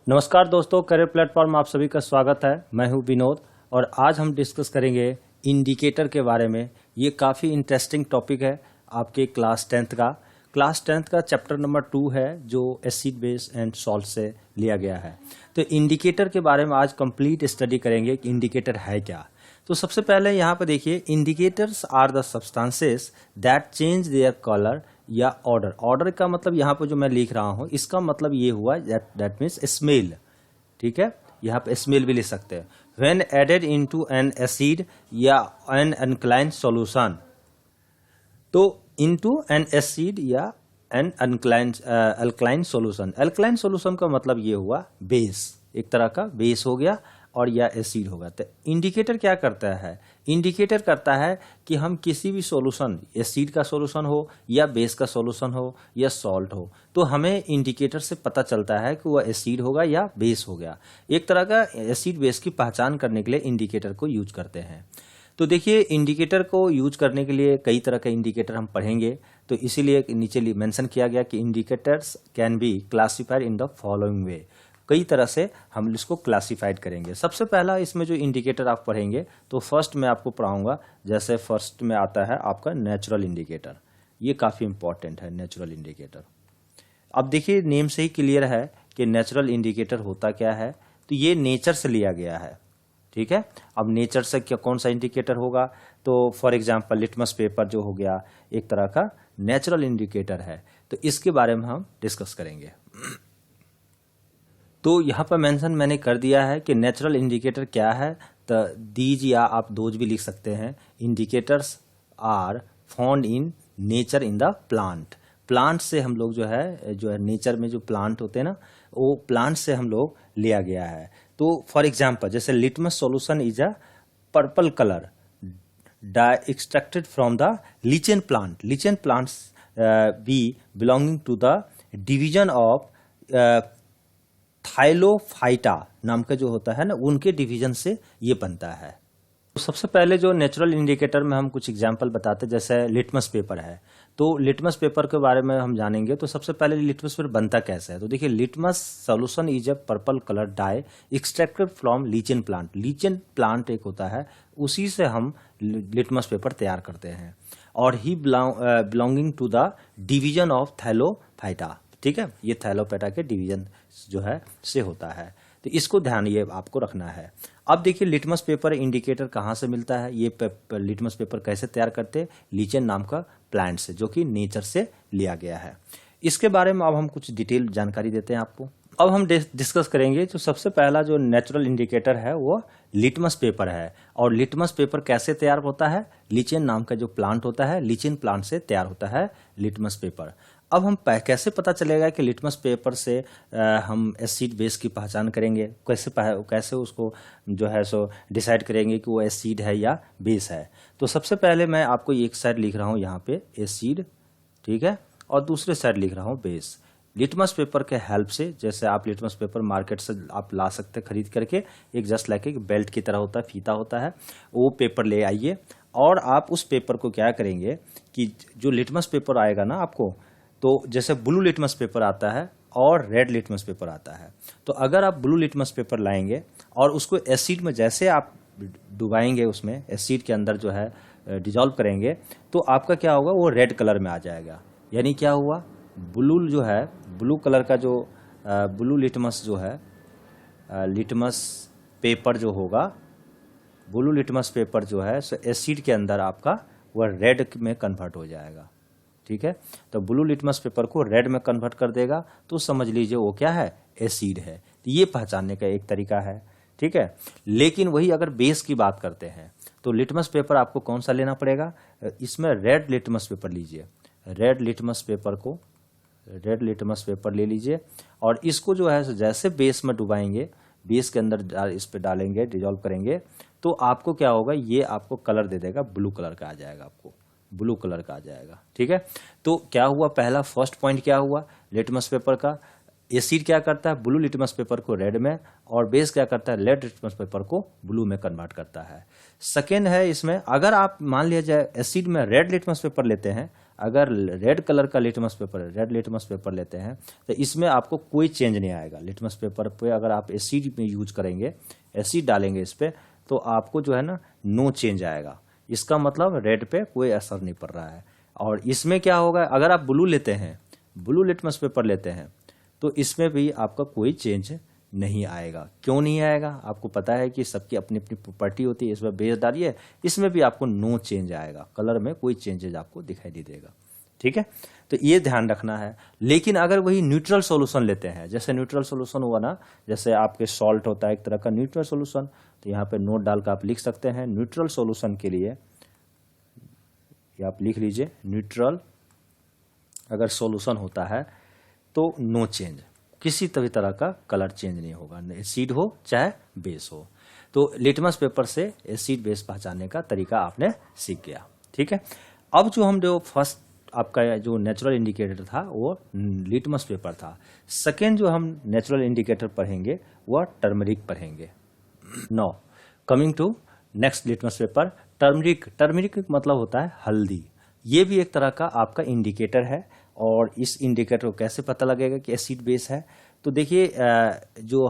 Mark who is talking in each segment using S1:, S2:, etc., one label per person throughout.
S1: नमस्कार दोस्तों, career platform आप सभी का स्वागत है। मैं हूं विनोद और आज हम डिस्कस करेंगे इंडिकेटर के बारे में। ये काफ़ी इंटरेस्टिंग टॉपिक है आपके क्लास 10th का। क्लास 10th का चैप्टर नंबर 2 है जो एसिड बेस एंड सॉल्ट से लिया गया है। तो इंडिकेटर के बारे में आज कंप्लीट स्टडी करेंगे कि इंडिकेटर है क्या। तो सबसे पहले यहाँ पर देखिए, indicators are the substances that change their colour या ऑर्डर। ऑर्डर का मतलब यहाँ पर जो मैं लिख रहा हूँ इसका मतलब ये हुआ दैट मीन्स स्मेल। ठीक है, यहाँ पे स्मेल भी लिख सकते हैं। When added into an acid या एन अल्कलाइन सॉल्यूशन, तो इनटू एन एसिड या an alkaline solution. Alkaline solution का मतलब ये हुआ बेस, एक तरह का बेस हो गया और या एसिड होगा। तो इंडिकेटर क्या करता है? इंडिकेटर करता है कि हम किसी भी सॉल्यूशन, एसिड का सॉल्यूशन हो या बेस का सॉल्यूशन हो या सॉल्ट हो, तो हमें इंडिकेटर से पता चलता है कि वह एसिड होगा या बेस हो गया। एक तरह का एसिड बेस की पहचान करने के लिए इंडिकेटर को यूज करते हैं। तो देखिए, इंडिकेटर को यूज करने के लिए कई तरह के इंडिकेटर हम पढ़ेंगे, तो इसीलिए नीचे मेंशन किया गया कि indicators can be classified in the following वे। कई तरह से हम इसको क्लासिफाइड करेंगे। सबसे पहला इसमें जो इंडिकेटर आप पढ़ेंगे, तो फर्स्ट मैं आपको पढ़ाऊंगा। जैसे फर्स्ट में आता है आपका नेचुरल इंडिकेटर। ये काफ़ी इंपॉर्टेंट है नेचुरल इंडिकेटर। अब देखिए, नेम से ही क्लियर है कि नेचुरल इंडिकेटर होता क्या है। तो ये नेचर से लिया गया है। ठीक है, अब नेचर से क्या कौन सा इंडिकेटर होगा? तो फॉर एग्जाम्पल लिटमस पेपर जो हो गया एक तरह का नेचुरल इंडिकेटर है। तो इसके बारे में हम डिस्कस करेंगे। तो यहाँ पर मेंशन मैंने कर दिया है कि नेचुरल इंडिकेटर क्या है। तो दीज या आप दोज भी लिख सकते हैं। Indicators are found in nature in the plant. Plant से हम लोग जो है नेचर में जो प्लांट होते हैं ना, वो प्लांट से हम लोग लिया गया है। तो फॉर एग्जाम्पल जैसे litmus solution is a purple colour extracted from the lichen plant. Lichen plants be belonging to the division of Thallophyta नाम का जो होता है ना, उनके डिवीजन से ये बनता है। तो सबसे पहले जो नेचुरल इंडिकेटर में हम कुछ एग्जांपल बताते हैं, जैसे लिटमस पेपर है। तो लिटमस पेपर के बारे में हम जानेंगे। तो सबसे पहले लिटमस पेपर बनता कैसे है? तो देखिए, litmus solution is a purple colour dye extracted from lichen plant. Lichen plant एक होता है, उसी से हम लिटमस पेपर तैयार करते हैं। और ही belonging to the division of Thallophyta. ठीक है, ये थैलोफाइटा के डिवीजन जो है से होता है। तो इसको ध्यान ये आपको रखना है। अब देखिए, लिटमस पेपर इंडिकेटर कहाँ से मिलता है? ये लिटमस पेपर कैसे तैयार करते हैं? लीचेन नाम का प्लांट से, जो कि नेचर से लिया गया है। इसके बारे में अब हम कुछ डिटेल जानकारी देते हैं आपको। अब हम डिस्कस करेंगे। जो सबसे पहला जो नेचुरल इंडिकेटर है वो लिटमस पेपर है। और लिटमस पेपर कैसे तैयार होता है? लीचेन नाम का जो प्लांट होता है, लीचेन प्लांट से तैयार होता है लिटमस पेपर। अब हम कैसे पता चलेगा कि लिटमस पेपर से हम एसिड बेस की पहचान करेंगे? कैसे उसको जो है सो डिसाइड करेंगे कि वो एसिड है या बेस है? तो सबसे पहले मैं आपको एक साइड लिख रहा हूँ यहाँ पे एसिड, ठीक है, और दूसरे साइड लिख रहा हूँ बेस। लिटमस पेपर के हेल्प से, जैसे आप लिटमस पेपर मार्केट से आप ला सकते हैं खरीद करके, एक जस्ट लाइक एक बेल्ट की तरह होता है, फीता होता है, वो पेपर ले आइए। और आप उस पेपर को क्या करेंगे कि जो लिटमस पेपर आएगा ना आपको, तो जैसे ब्लू लिटमस पेपर आता है और रेड लिटमस पेपर आता है। तो अगर आप ब्लू लिटमस पेपर लाएंगे और उसको एसिड में जैसे आप डुबाएंगे, उसमें एसिड के अंदर जो है डिजॉल्व करेंगे, तो आपका क्या होगा, वो रेड कलर में आ जाएगा। यानी क्या हुआ, ब्लू जो है, ब्लू कलर का जो ब्लू लिटमस जो है, लिटमस पेपर जो होगा, ब्लू लिटमस पेपर जो है सो एसिड के अंदर आपका वह रेड में कन्वर्ट हो जाएगा। ठीक है, तो ब्लू लिटमस पेपर को रेड में कन्वर्ट कर देगा, तो समझ लीजिए वो क्या है, एसिड है। तो ये पहचानने का एक तरीका है। ठीक है, लेकिन वही अगर बेस की बात करते हैं, तो लिटमस पेपर आपको कौन सा लेना पड़ेगा? इसमें रेड लिटमस पेपर लीजिए। रेड लिटमस पेपर ले लीजिए और इसको जो है जैसे बेस में डुबाएंगे, बेस के अंदर इस पे डालेंगे, डिजॉल्व करेंगे, तो आपको क्या होगा, ये आपको कलर दे देगा, ब्लू कलर का आ जाएगा, आपको ब्लू कलर का आ जाएगा। ठीक है, तो क्या हुआ, पहला फर्स्ट पॉइंट क्या हुआ, लिटमस पेपर का एसिड क्या करता है, ब्लू लिटमस पेपर को रेड में, और बेस क्या करता है, रेड लिटमस पेपर को ब्लू में कन्वर्ट करता है। सेकेंड है इसमें, अगर आप मान लिया जाए एसिड में रेड लिटमस पेपर लेते हैं, अगर रेड कलर का litmus paper, red litmus paper लेते हैं तो इसमें आपको कोई चेंज नहीं आएगा। लिटमस पेपर पे अगर आप एसिड में यूज करेंगे, एसिड डालेंगे इस पे, तो आपको जो है ना नो चेंज आएगा। इसका मतलब रेड पे कोई असर नहीं पड़ रहा है। और इसमें क्या होगा, अगर आप ब्लू लेते हैं, ब्लू लिटमस पेपर लेते हैं, तो इसमें भी आपका कोई चेंज नहीं आएगा। क्यों नहीं आएगा, आपको पता है कि सबकी अपनी अपनी प्रॉपर्टी होती है। इसमें बेस डालिए, इसमें भी आपको नो चेंज आएगा, कलर में कोई चेंजेज आपको दिखाई नहीं देगा। ठीक है, तो ये ध्यान रखना है। लेकिन अगर वही न्यूट्रल सॉल्यूशन लेते हैं, जैसे न्यूट्रल सॉल्यूशन हुआ ना, जैसे आपके सॉल्ट होता है एक तरह का न्यूट्रल सॉल्यूशन, तो यहाँ पे नोट डालकर आप लिख सकते हैं न्यूट्रल सॉल्यूशन के लिए, ये आप लिख लीजिए, न्यूट्रल अगर सॉल्यूशन होता है तो नो चेंज, किसी भी तरह का कलर चेंज नहीं होगा, एसिड हो चाहे बेस हो। तो लिटमस पेपर से एसिड बेस पहचानने का तरीका आपने सीख गया। ठीक है, अब जो हम जो फर्स्ट आपका जो नेचुरल इंडिकेटर था वो लिटमस पेपर था। सेकेंड जो हम नेचुरल इंडिकेटर पढ़ेंगे वह टर्मरिक पढ़ेंगे। Now coming to next litmus paper, turmeric. Turmeric मतलब होता है हल्दी। ये भी एक तरह का आपका इंडिकेटर है। और इस इंडिकेटर को कैसे पता लगेगा कि एसिड बेस है, तो देखिए जो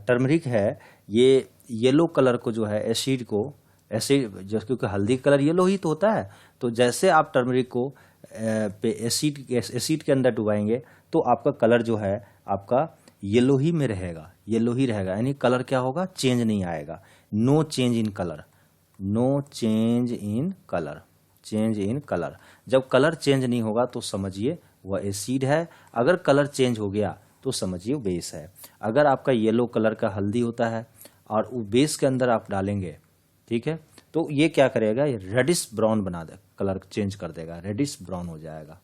S1: टर्मरिक है ये येलो कलर को जो है एसिड को, एसिड जैसे क्योंकि हल्दी कलर येलो ही तो होता है, तो जैसे आप टर्मरिक को पे एसिड के अंदर डुबाएंगे तो आपका कलर जो है आपका येलो ही में रहेगा, येलो ही रहेगा, यानी कलर क्या होगा, चेंज नहीं आएगा। No change in colour, no change in colour, change in colour. जब कलर चेंज नहीं होगा तो समझिए वह एसिड है। अगर कलर चेंज हो गया तो समझिए बेस है। अगर आपका येलो कलर का हल्दी होता है और वो बेस के अंदर आप डालेंगे, ठीक है, तो ये क्या करेगा, ये रेडिश ब्राउन बना दे, कलर चेंज कर देगा, रेडिश ब्राउन हो जाएगा।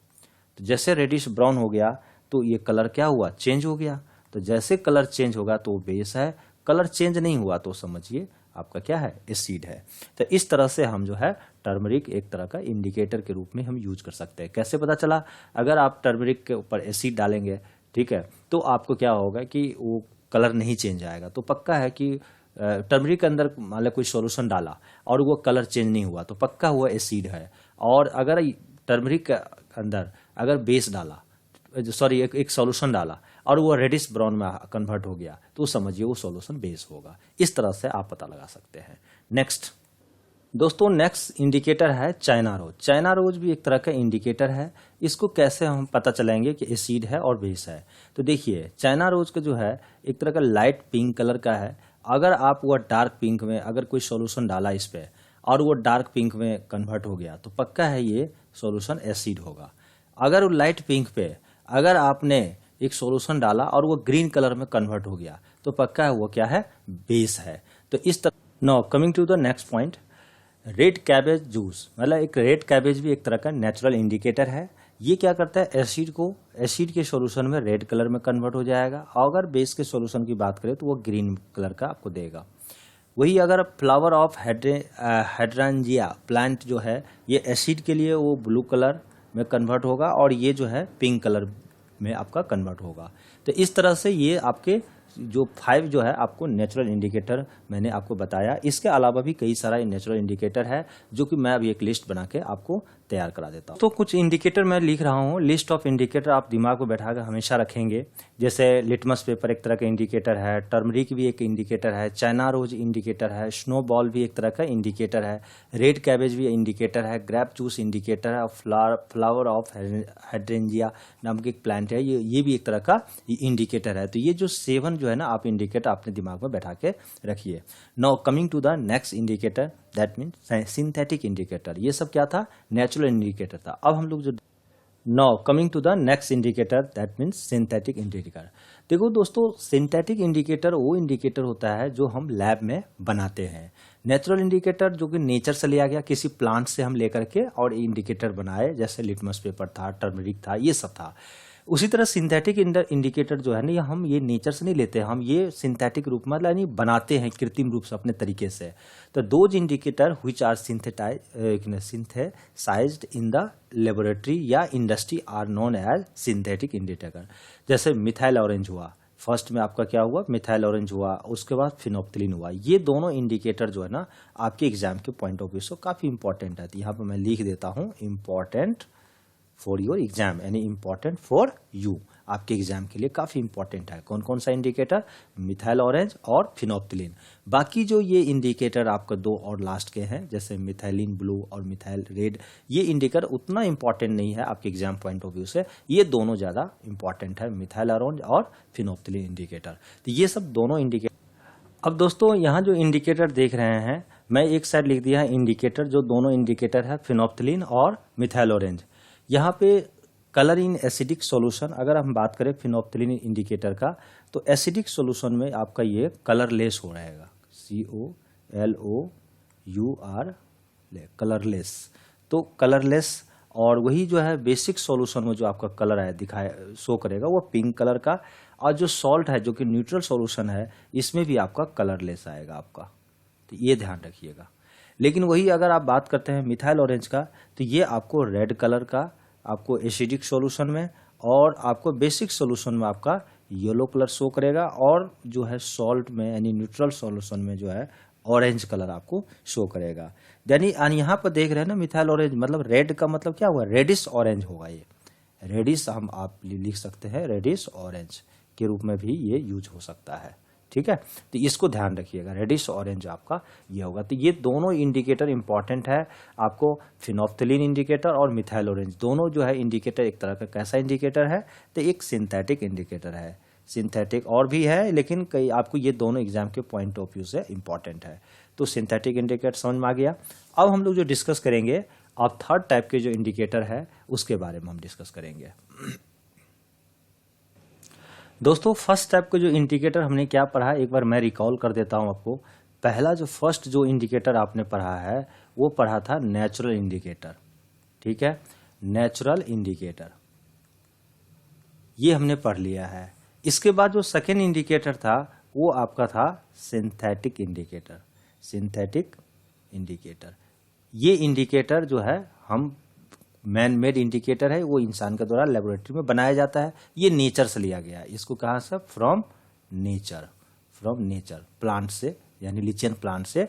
S1: तो जैसे रेडिश ब्राउन हो गया तो ये कलर क्या हुआ, चेंज हो गया। तो जैसे कलर चेंज होगा तो बेस है, कलर चेंज नहीं हुआ तो समझिए आपका क्या है, एसिड है। तो इस तरह से हम जो है टर्मरिक एक तरह का इंडिकेटर के रूप में हम यूज कर सकते हैं। कैसे पता चला, अगर आप टर्मरिक के ऊपर एसिड डालेंगे, ठीक है, तो आपको क्या होगा कि वो कलर नहीं चेंज आएगा। तो पक्का है कि टर्मरिक के अंदर मान लो कोई सॉल्यूशन डाला और वो कलर चेंज नहीं हुआ तो पक्का हुआ एसिड है। और अगर टर्मरिक के अंदर अगर बेस डाला, सॉरी एक सॉल्यूशन डाला और वो रेडिश ब्राउन में कन्वर्ट हो गया तो समझिए वो सॉल्यूशन बेस होगा। इस तरह से आप पता लगा सकते हैं। नेक्स्ट दोस्तों, नेक्स्ट इंडिकेटर है चाइना रोज। चाइना रोज भी एक तरह का इंडिकेटर है। इसको कैसे हम पता चलाएंगे कि एसिड है और बेस है, तो देखिए चाइना रोज का जो है एक तरह का लाइट पिंक कलर का है। अगर आप वो डार्क पिंक में अगर कोई सॉल्यूशन डाला इस पे और वो डार्क पिंक में कन्वर्ट हो गया तो पक्का है ये सॉल्यूशन एसिड होगा। अगर वो लाइट पिंक पे अगर आपने एक सॉल्यूशन डाला और वो ग्रीन कलर में कन्वर्ट हो गया तो पक्का है वो क्या है, बेस है। तो इस तरह now coming to the next point, red cabbage juice, मतलब एक रेड कैबेज भी एक तरह का नेचुरल इंडिकेटर है। ये क्या करता है, एसिड को एसिड के सॉल्यूशन में रेड कलर में कन्वर्ट हो जाएगा। अगर बेस के सॉल्यूशन की बात करें तो वो ग्रीन कलर का आपको देगा। वही अगर फ्लावर ऑफ हाइड्रेंजिया प्लांट जो है ये एसिड के लिए वो ब्लू कलर में कन्वर्ट होगा और ये जो है पिंक कलर में आपका कन्वर्ट होगा। तो इस तरह से ये आपके जो 5 जो है आपको नेचुरल इंडिकेटर मैंने आपको बताया। इसके अलावा भी कई सारा नेचुरल इंडिकेटर है जो कि मैं अभी एक लिस्ट बना के आपको तैयार करा देता हूँ। तो कुछ इंडिकेटर मैं लिख रहा हूँ, लिस्ट ऑफ इंडिकेटर आप दिमाग में बैठा कर हमेशा रखेंगे। जैसे लिटमस पेपर एक तरह का इंडिकेटर है, टर्मरिक भी एक इंडिकेटर है, चाइना रोज इंडिकेटर है, स्नो बॉल भी एक तरह का इंडिकेटर है, रेड कैबेज भी इंडिकेटर है, ग्रेप जूस इंडिकेटर है, फ्लावर ऑफ हाइड्रेंजिया नाम की एक प्लांट है, ये भी एक तरह का इंडिकेटर है। तो ये जो 7 जो है ना आप इंडिकेटर अपने दिमाग में बैठा के रखिए। Now coming to the next indicator, that mean synthetic indicator. ये सब क्या था, नेचुरल इंडिकेटर था। अब हम लोग जो now coming to the next indicator, that means synthetic indicator. देखो दोस्तों, सिंथेटिक इंडिकेटर वो इंडिकेटर होता है जो हम लैब में बनाते हैं। नेचुरल इंडिकेटर जो कि नेचर से लिया गया, किसी प्लांट से हम लेकर के और इंडिकेटर बनाए, जैसे लिटमस पेपर था, टर्मरिक था, ये सब था। उसी तरह सिंथेटिक इंडिकेटर जो है ना, हम ये नेचर से नहीं लेते, हम ये सिंथेटिक रूप में यानी बनाते हैं कृत्रिम रूप से अपने तरीके से। तो those indicator which are synthesised in the laboratory या industry are known as synthetic indicator. जैसे मिथाइल ऑरेंज हुआ, फर्स्ट में आपका क्या हुआ, मिथाइल ऑरेंज हुआ, उसके बाद फिनोप्थिलीन हुआ। ये दोनों इंडिकेटर जो है ना आपके एग्जाम के पॉइंट ऑफ व्यू से काफी इंपॉर्टेंट है। यहाँ पर मैं लिख देता हूँ, इंपॉर्टेंट फॉर योर एग्जाम, यानी इम्पॉर्टेंट फॉर यू, आपके एग्जाम के लिए काफी इंपॉर्टेंट है। कौन कौन सा इंडिकेटर? मिथाइल ऑरेंज और फिनोप्थिलीन। बाकी जो ये इंडिकेटर आपका 2 और लास्ट के हैं, जैसे मिथाइलिन ब्लू और मिथाइल रेड, ये इंडिकेटर उतना इंपॉर्टेंट नहीं है आपके एग्जाम पॉइंट ऑफ व्यू से। ये दोनों ज्यादा इंपॉर्टेंट है, मिथाइल ऑरेंज और फिनोप्थिलीन इंडिकेटर। तो ये सब दोनों इंडिकेटर। अब दोस्तों यहाँ जो इंडिकेटर देख रहे हैं, मैं एक साइड लिख दिया है इंडिकेटर, जो दोनों इंडिकेटर है फिनोप्थिलीन और मिथाइल ऑरेंज। यहाँ पे कलर इन एसिडिक सॉल्यूशन, अगर हम बात करें फिनोप्थिलीन इंडिकेटर का, तो एसिडिक सॉल्यूशन में आपका ये कलरलेस हो रहेगा, COLOUR, कलरलेस। तो कलरलेस, और वही जो है बेसिक सॉल्यूशन में जो आपका कलर है दिखाए शो करेगा वो पिंक कलर का, और जो सॉल्ट है जो कि न्यूट्रल सॉल्यूशन है इसमें भी आपका कलरलेस आएगा आपका, तो ये ध्यान रखिएगा। लेकिन वही अगर आप बात करते हैं मिथाइल ऑरेंज का, तो ये आपको रेड कलर का आपको एसिडिक सॉल्यूशन में, और आपको बेसिक सॉल्यूशन में आपका येलो कलर शो करेगा, और जो है सॉल्ट में यानी न्यूट्रल सॉल्यूशन में जो है ऑरेंज कलर आपको शो करेगा। यानी यहाँ पर देख रहे हैं ना मिथाइल ऑरेंज, मतलब रेड का मतलब क्या हुआ? रेडिश ऑरेंज होगा। ये रेडिश हम आप लिख सकते हैं, रेडिश ऑरेंज के रूप में भी ये यूज हो सकता है। ठीक है, तो इसको ध्यान रखिएगा, रेडिश ऑरेंज आपका ये होगा। तो ये दोनों इंडिकेटर इंपॉर्टेंट है आपको, फिनोप्थिलीन इंडिकेटर और मिथाइल ऑरेंज दोनों जो है इंडिकेटर एक तरह का कैसा इंडिकेटर है? तो एक सिंथेटिक इंडिकेटर है। सिंथेटिक और भी है, लेकिन कई आपको ये दोनों एग्जाम के पॉइंट ऑफ व्यू से इंपॉर्टेंट है। तो सिंथेटिक इंडिकेटर समझ में आ गया। अब हम लोग जो डिस्कस करेंगे, अब थर्ड टाइप के जो इंडिकेटर है उसके बारे में हम डिस्कस करेंगे। दोस्तों फर्स्ट टाइप का जो इंडिकेटर हमने क्या पढ़ा, एक बार मैं रिकॉल कर देता हूं आपको। पहला जो फर्स्ट जो इंडिकेटर आपने पढ़ा है वो पढ़ा था नेचुरल इंडिकेटर। ठीक है, नेचुरल इंडिकेटर ये हमने पढ़ लिया है। इसके बाद जो सेकेंड इंडिकेटर था वो आपका था सिंथेटिक इंडिकेटर। सिंथेटिक इंडिकेटर, ये इंडिकेटर जो है हम मैन मेड इंडिकेटर है, वो इंसान के द्वारा लेबोरेटरी में बनाया जाता है। ये नेचर से लिया गया है, इसको कहाँ से? From nature, from nature, plant से, यानी लिचियन प्लांट से।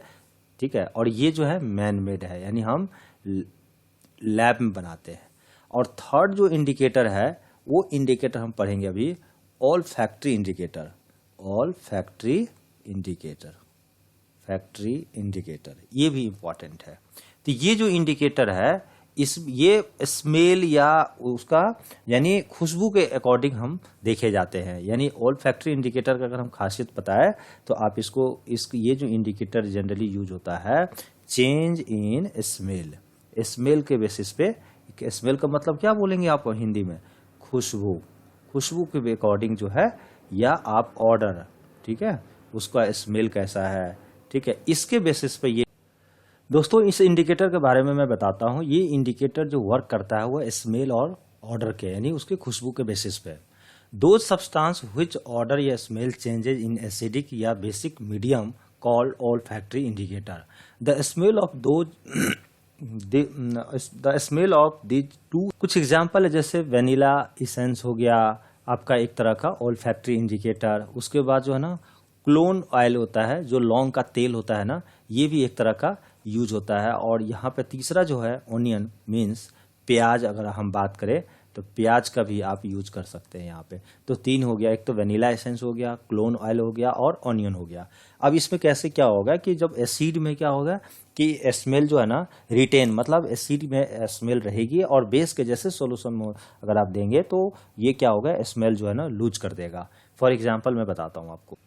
S1: ठीक है, और ये जो है मैन मेड है, यानी हम लैब में बनाते हैं। और थर्ड जो इंडिकेटर है वो इंडिकेटर हम पढ़ेंगे अभी, all factory indicator. All factory indicator, factory indicator, ये भी इंपॉर्टेंट है। तो ये जो इंडिकेटर है ये स्मेल या उसका यानी खुशबू के अकॉर्डिंग हम देखे जाते हैं। यानी ऑल फैक्ट्री इंडिकेटर का अगर हम खासियत पता है तो आप ये जो इंडिकेटर जनरली यूज होता है, चेंज इन स्मेल, स्मेल के बेसिस पे। स्मेल का मतलब क्या बोलेंगे आप हिंदी में? खुशबू, खुशबू के अकॉर्डिंग जो है, या आप ऑर्डर, ठीक है, उसका स्मेल कैसा है। ठीक है, इसके बेसिस पे ये दोस्तों इस इंडिकेटर के बारे में मैं बताता हूं। ये इंडिकेटर जो वर्क करता है वो स्मेल और ऑर्डर के, यानी उसके खुशबू के बेसिस पे। दो सब्सटेंस व्हिच ऑर्डर या स्मेल चेंजेज इन एसिडिक या basic medium called olfactory indicator. The smell of those the smell of these two, कुछ एग्जाम्पल है जैसे वेनिला इसेंस हो गया आपका एक तरह का ऑल फैक्ट्री इंडिकेटर। उसके बाद जो है ना क्लोन ऑयल होता है, जो लौंग का तेल होता है ना, ये भी एक तरह का यूज होता है। और यहाँ पे तीसरा जो है ओनियन मीन्स प्याज, अगर हम बात करें तो प्याज का भी आप यूज कर सकते हैं यहाँ पे। तो 3 हो गया, एक तो वेनिला एसेंस हो गया, क्लोन ऑयल हो गया और ऑनियन हो गया। अब इसमें कैसे क्या होगा कि जब एसिड में क्या होगा कि स्मेल जो है ना रिटेन, मतलब एसिड में स्मेल रहेगी, और बेस के जैसे सोल्यूशन में अगर आप देंगे तो ये क्या होगा, स्मेल जो है ना लूज कर देगा। फॉर एग्जाम्पल मैं बताता हूँ आपको।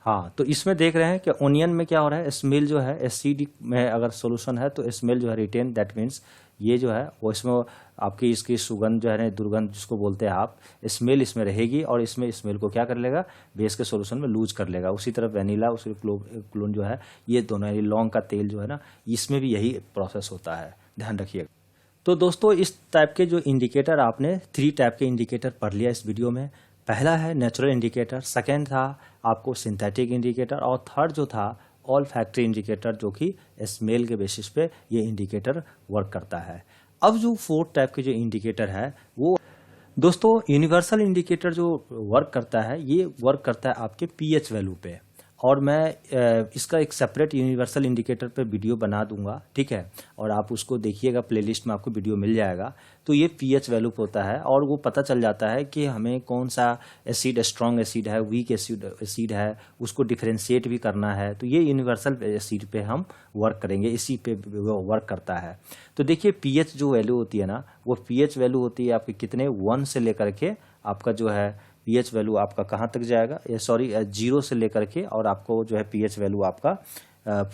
S1: हाँ, तो इसमें देख रहे हैं कि ओनियन में क्या हो रहा है, स्मेल जो है एसिडिक में अगर सॉल्यूशन है तो स्मेल जो है रिटेन, दैट मीन्स ये जो है वो इसमें आपकी इसकी सुगंध जो है ना, दुर्गंध जिसको बोलते हैं आप, स्मेल इसमें रहेगी और इसमें स्मेल को क्या कर लेगा, बेस के सॉल्यूशन में लूज कर लेगा। उसी तरह वेनिला, उसी क्लोन जो है, ये दोनों लौंग का तेल जो है ना, इसमें भी यही प्रोसेस होता है, ध्यान रखिएगा। तो दोस्तों इस टाइप के जो इंडिकेटर आपने 3 टाइप के इंडिकेटर पढ़ लिया इस वीडियो में। पहला है नेचुरल इंडिकेटर, सेकेंड था आपको सिंथेटिक इंडिकेटर, और थर्ड जो था ऑल फैक्ट्री इंडिकेटर, जो कि स्मेल के बेसिस पे ये इंडिकेटर वर्क करता है। अब जो 4th टाइप के जो इंडिकेटर है वो दोस्तों यूनिवर्सल इंडिकेटर जो वर्क करता है, ये वर्क करता है आपके पीएच वैल्यू पे। और मैं इसका एक सेपरेट यूनिवर्सल इंडिकेटर पे वीडियो बना दूंगा, ठीक है, और आप उसको देखिएगा, प्लेलिस्ट में आपको वीडियो मिल जाएगा। तो ये पीएच वैल्यू होता है और वो पता चल जाता है कि हमें कौन सा एसिड स्ट्रॉन्ग एसिड है, वीक एसिड है, उसको डिफरेंशिएट भी करना है। तो ये यूनिवर्सल एसिड पे हम वर्क करेंगे, इसी पे वो वर्क करता है। तो देखिए पीएच जो वैल्यू होती है ना, वो पीएच वैल्यू होती है आपके कितने 1 से लेकर के आपका जो है पीएच वैल्यू आपका कहाँ तक जाएगा, ये सॉरी 0 से लेकर के, और आपको जो है पीएच वैल्यू आपका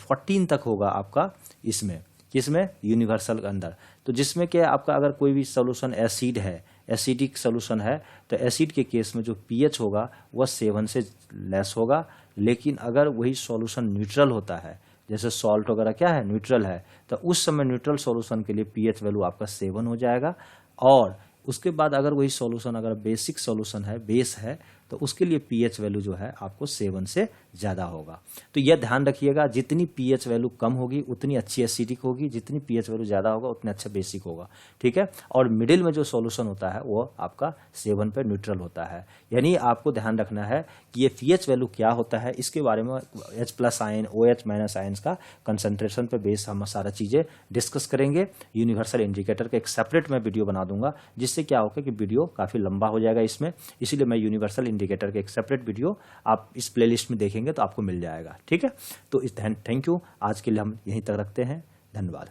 S1: 14 तक होगा आपका इसमें, किसमें, यूनिवर्सल के अंदर। तो जिसमें क्या आपका अगर कोई भी सोल्यूशन एसिड है, एसिडिक सोल्यूशन है, तो एसिड के केस में जो पीएच होगा वह 7 से लेस होगा। लेकिन अगर वही सॉल्यूशन न्यूट्रल होता है, जैसे सॉल्ट वगैरह क्या है, न्यूट्रल है, तो उस समय न्यूट्रल सॉल्यूशन के लिए पीएच वैल्यू आपका 7 हो जाएगा। और उसके बाद अगर वही सॉल्यूशन अगर बेसिक सॉल्यूशन है, बेस है, तो उसके लिए पीएच वैल्यू जो है आपको 7 से ज़्यादा होगा। तो यह ध्यान रखिएगा, जितनी पीएच वैल्यू कम होगी उतनी अच्छी एसिडिक होगी, जितनी पीएच वैल्यू ज़्यादा होगा उतनी अच्छा बेसिक होगा, ठीक है। और मिडिल में जो सॉल्यूशन होता है वो आपका 7 पे न्यूट्रल होता है। यानी आपको ध्यान रखना है कि ये पीएच वैल्यू क्या होता है, इसके बारे में H+ आयन, OH- आयन्स का कंसंट्रेशन पे बेस हम सारा चीज़ें डिस्कस करेंगे। यूनिवर्सल इंडिकेटर का एक सेपरेट मैं वीडियो बना दूंगा, जिससे क्या होगा कि वीडियो काफ़ी लंबा हो जाएगा इसमें, इसीलिए मैं यूनिवर्सल इंडिकेटर के एक सेपरेट वीडियो आप इस प्लेलिस्ट में देखेंगे तो आपको मिल जाएगा, ठीक है। तो इस थैंक यू, आज के लिए हम यहीं तक रखते हैं, धन्यवाद।